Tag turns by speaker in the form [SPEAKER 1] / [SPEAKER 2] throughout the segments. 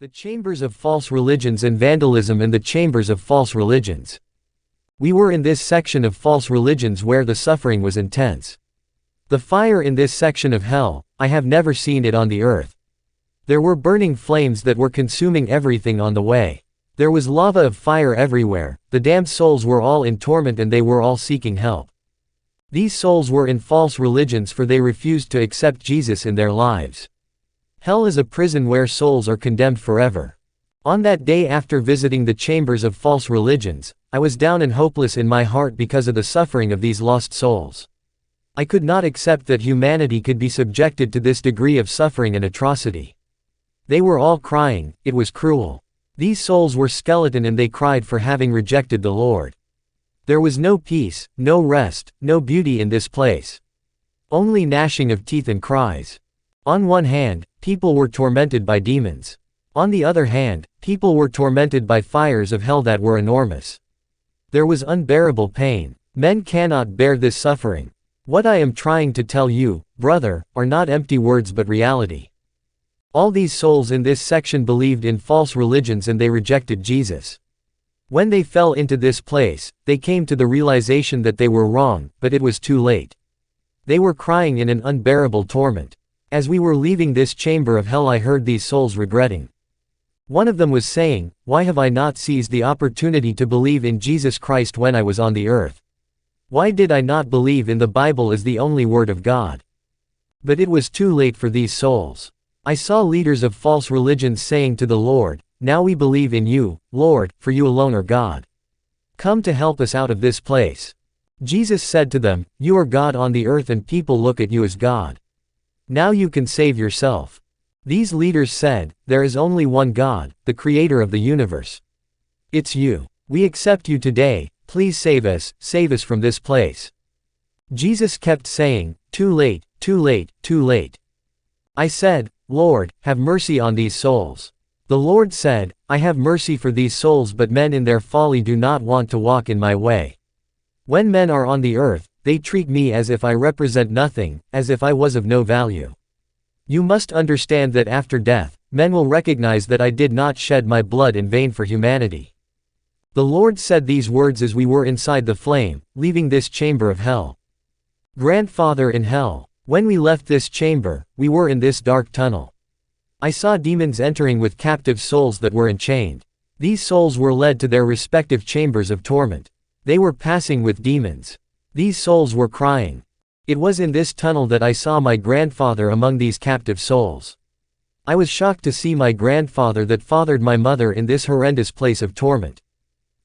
[SPEAKER 1] The chambers of false religions and vandalism and the chambers of false religions. We were in this section of false religions where the suffering was intense. The fire in this section of hell, I have never seen it on the earth. There were burning flames that were consuming everything on the way. There was lava of fire everywhere, the damned souls were all in torment and they were all seeking help. These souls were in false religions for they refused to accept Jesus in their lives. Hell is a prison where souls are condemned forever. On that day after visiting the chambers of false religions, I was down and hopeless in my heart because of the suffering of these lost souls. I could not accept that humanity could be subjected to this degree of suffering and atrocity. They were all crying, it was cruel. These souls were skeleton and they cried for having rejected the Lord. There was no peace, no rest, no beauty in this place. Only gnashing of teeth and cries. On one hand, people were tormented by demons. On the other hand, people were tormented by fires of hell that were enormous. There was unbearable pain. Men cannot bear this suffering. What I am trying to tell you, brother, are not empty words but reality. All these souls in this section believed in false religions and they rejected Jesus. When they fell into this place, they came to the realization that they were wrong, but it was too late. They were crying in an unbearable torment. As we were leaving this chamber of hell I heard these souls regretting. One of them was saying, "Why have I not seized the opportunity to believe in Jesus Christ when I was on the earth? Why did I not believe in the Bible as the only word of God?" But it was too late for these souls. I saw leaders of false religions saying to the Lord, "Now we believe in you, Lord, for you alone are God. Come to help us out of this place." Jesus said to them, "You are God on the earth and people look at you as God. Now you can save yourself." These leaders said, "There is only one God, the creator of the universe. It's you. We accept you today, please save us from this place." Jesus kept saying, "Too late, too late, too late." I said, "Lord, have mercy on these souls." The Lord said, "I have mercy for these souls but men in their folly do not want to walk in my way. When men are on the earth, they treat me as if I represent nothing, as if I was of no value. You must understand that after death, men will recognize that I did not shed my blood in vain for humanity." The Lord said these words as we were inside the flame, leaving this chamber of hell. Grandfather in hell. When we left this chamber, we were in this dark tunnel. I saw demons entering with captive souls that were enchained. These souls were led to their respective chambers of torment. They were passing with demons. These souls were crying. It was in this tunnel that I saw my grandfather among these captive souls. I was shocked to see my grandfather that fathered my mother in this horrendous place of torment.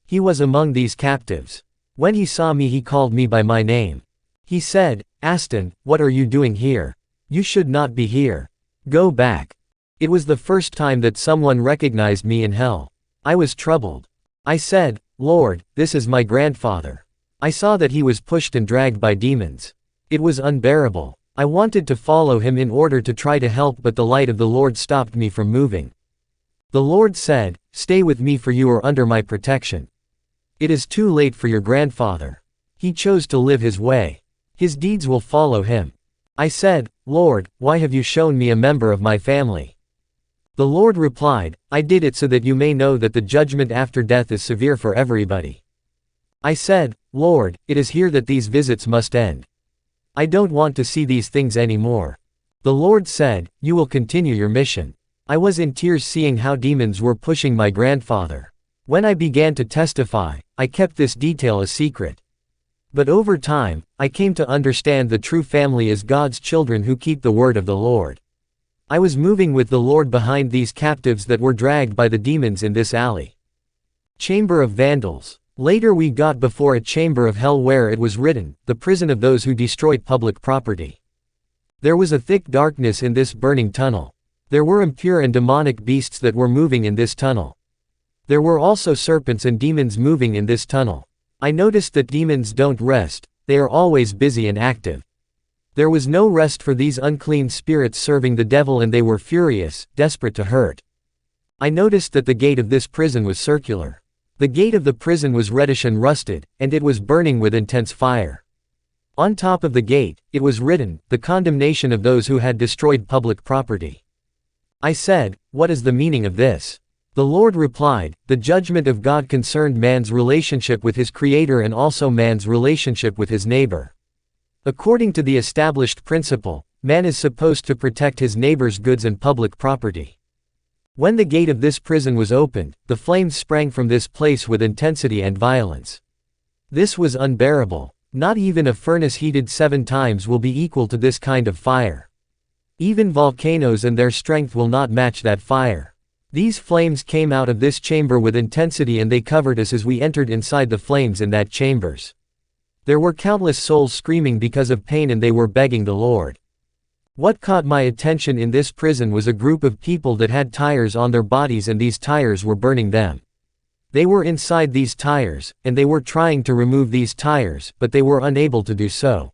[SPEAKER 1] He was among these captives. When he saw me he called me by my name. He said, "Aston, what are you doing here? You should not be here. Go back." It was the first time that someone recognized me in hell. I was troubled. I said, "Lord, this is my grandfather." I saw that he was pushed and dragged by demons. It was unbearable. I wanted to follow him in order to try to help but the light of the Lord stopped me from moving. The Lord said, "Stay with me for you are under my protection. It is too late for your grandfather. He chose to live his way. His deeds will follow him." I said, "Lord, why have you shown me a member of my family?" The Lord replied, "I did it so that you may know that the judgment after death is severe for everybody." I said, "Lord, it is here that these visits must end. I don't want to see these things anymore." The Lord said, "You will continue your mission." I was in tears seeing how demons were pushing my grandfather. When I began to testify, I kept this detail a secret. But over time, I came to understand the true family is God's children who keep the word of the Lord. I was moving with the Lord behind these captives that were dragged by the demons in this alley. Chamber of Vandals. Later we got before a chamber of hell where it was written, "The prison of those who destroyed public property." There was a thick darkness in this burning tunnel. There were impure and demonic beasts that were moving in this tunnel. There were also serpents and demons moving in this tunnel. I noticed that demons don't rest, they are always busy and active. There was no rest for these unclean spirits serving the devil and they were furious, desperate to hurt. I noticed that the gate of this prison was circular. The gate of the prison was reddish and rusted, and it was burning with intense fire. On top of the gate, it was written, "The condemnation of those who had destroyed public property." I said, "What is the meaning of this?" The Lord replied, "The judgment of God concerned man's relationship with his Creator and also man's relationship with his neighbor. According to the established principle, man is supposed to protect his neighbor's goods and public property. When the gate of this prison was opened, the flames sprang from this place with intensity and violence. This was unbearable. Not even a furnace heated 7 times will be equal to this kind of fire. Even volcanoes and their strength will not match that fire. These flames came out of this chamber with intensity and they covered us as we entered inside the flames in that chambers. There were countless souls screaming because of pain and they were begging the Lord. What caught my attention in this prison was a group of people that had tires on their bodies and these tires were burning them. They were inside these tires, and they were trying to remove these tires, but they were unable to do so.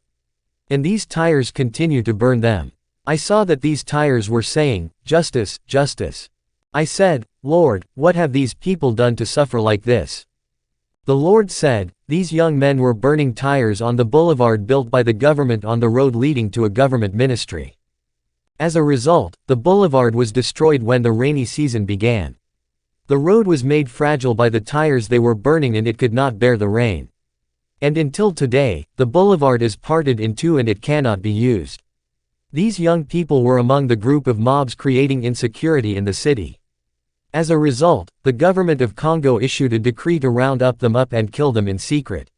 [SPEAKER 1] And these tires continued to burn them. I saw that these tires were saying, "Justice, justice." I said, "Lord, what have these people done to suffer like this?" The Lord said, "These young men were burning tires on the boulevard built by the government on the road leading to a government ministry. As a result, the boulevard was destroyed when the rainy season began. The road was made fragile by the tires they were burning and it could not bear the rain. And until today, the boulevard is parted in two and it cannot be used." These young people were among the group of mobs creating insecurity in the city. As a result, the government of Congo issued a decree to round them up and kill them in secret.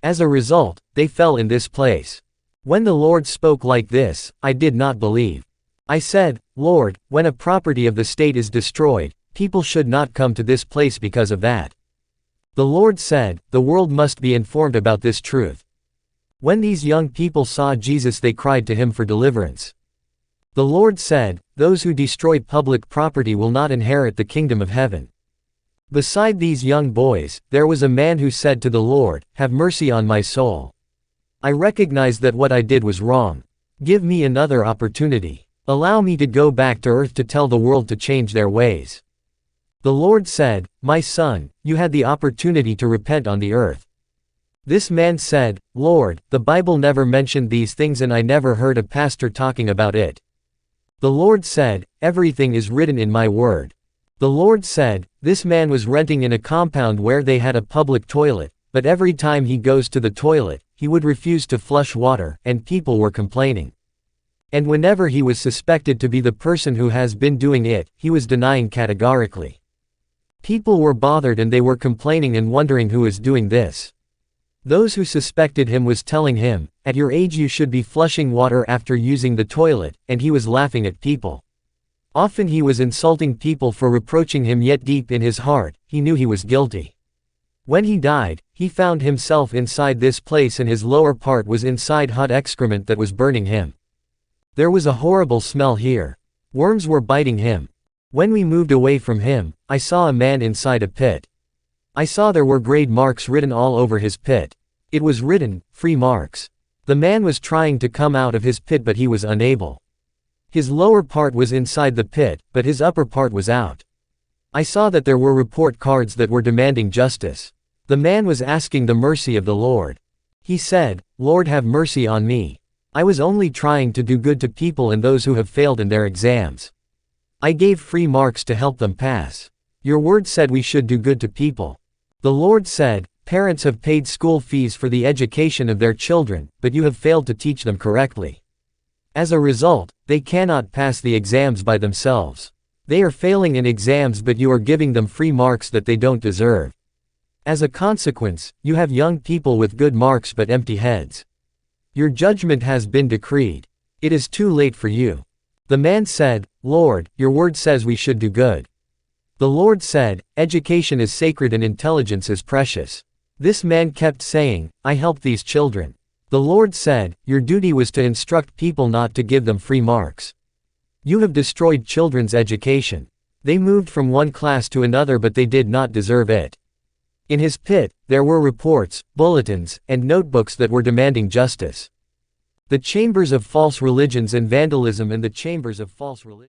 [SPEAKER 1] As a result, they fell in this place. When the Lord spoke like this, I did not believe. I said, "Lord, when a property of the state is destroyed, people should not come to this place because of that." The Lord said, "The world must be informed about this truth." When these young people saw Jesus, they cried to him for deliverance. The Lord said, "Those who destroy public property will not inherit the kingdom of heaven." Beside these young boys, there was a man who said to the Lord, "Have mercy on my soul. I recognize that what I did was wrong. Give me another opportunity. Allow me to go back to earth to tell the world to change their ways." The Lord said, "My son, you had the opportunity to repent on the earth." This man said, "Lord, the Bible never mentioned these things and I never heard a pastor talking about it." The Lord said, "Everything is written in my word." The Lord said, "This man was renting in a compound where they had a public toilet, but every time he goes to the toilet, he would refuse to flush water, and people were complaining. And whenever he was suspected to be the person who has been doing it, he was denying categorically. People were bothered and they were complaining and wondering who is doing this. Those who suspected him was telling him, 'At your age you should be flushing water after using the toilet,' and he was laughing at people. Often he was insulting people for reproaching him, yet deep in his heart, he knew he was guilty. When he died, he found himself inside this place and his lower part was inside hot excrement that was burning him. There was a horrible smell here. Worms were biting him. When we moved away from him, I saw a man inside a pit. I saw there were grade marks written all over his pit. It was written, 'Free marks.' The man was trying to come out of his pit but he was unable. His lower part was inside the pit, but his upper part was out. I saw that there were report cards that were demanding justice. The man was asking the mercy of the Lord. He said, 'Lord, have mercy on me. I was only trying to do good to people and those who have failed in their exams. I gave free marks to help them pass. Your word said we should do good to people.' The Lord said, 'Parents have paid school fees for the education of their children, but you have failed to teach them correctly. As a result, they cannot pass the exams by themselves. They are failing in exams but you are giving them free marks that they don't deserve. As a consequence, you have young people with good marks but empty heads. Your judgment has been decreed. It is too late for you.' The man said, 'Lord, your word says we should do good.' The Lord said, 'Education is sacred and intelligence is precious.' This man kept saying, 'I helped these children.' The Lord said, 'Your duty was to instruct people not to give them free marks. You have destroyed children's education. They moved from one class to another but they did not deserve it.' In his pit, there were reports, bulletins, and notebooks that were demanding justice. The chambers of false religions and vandalism and the chambers of false religion.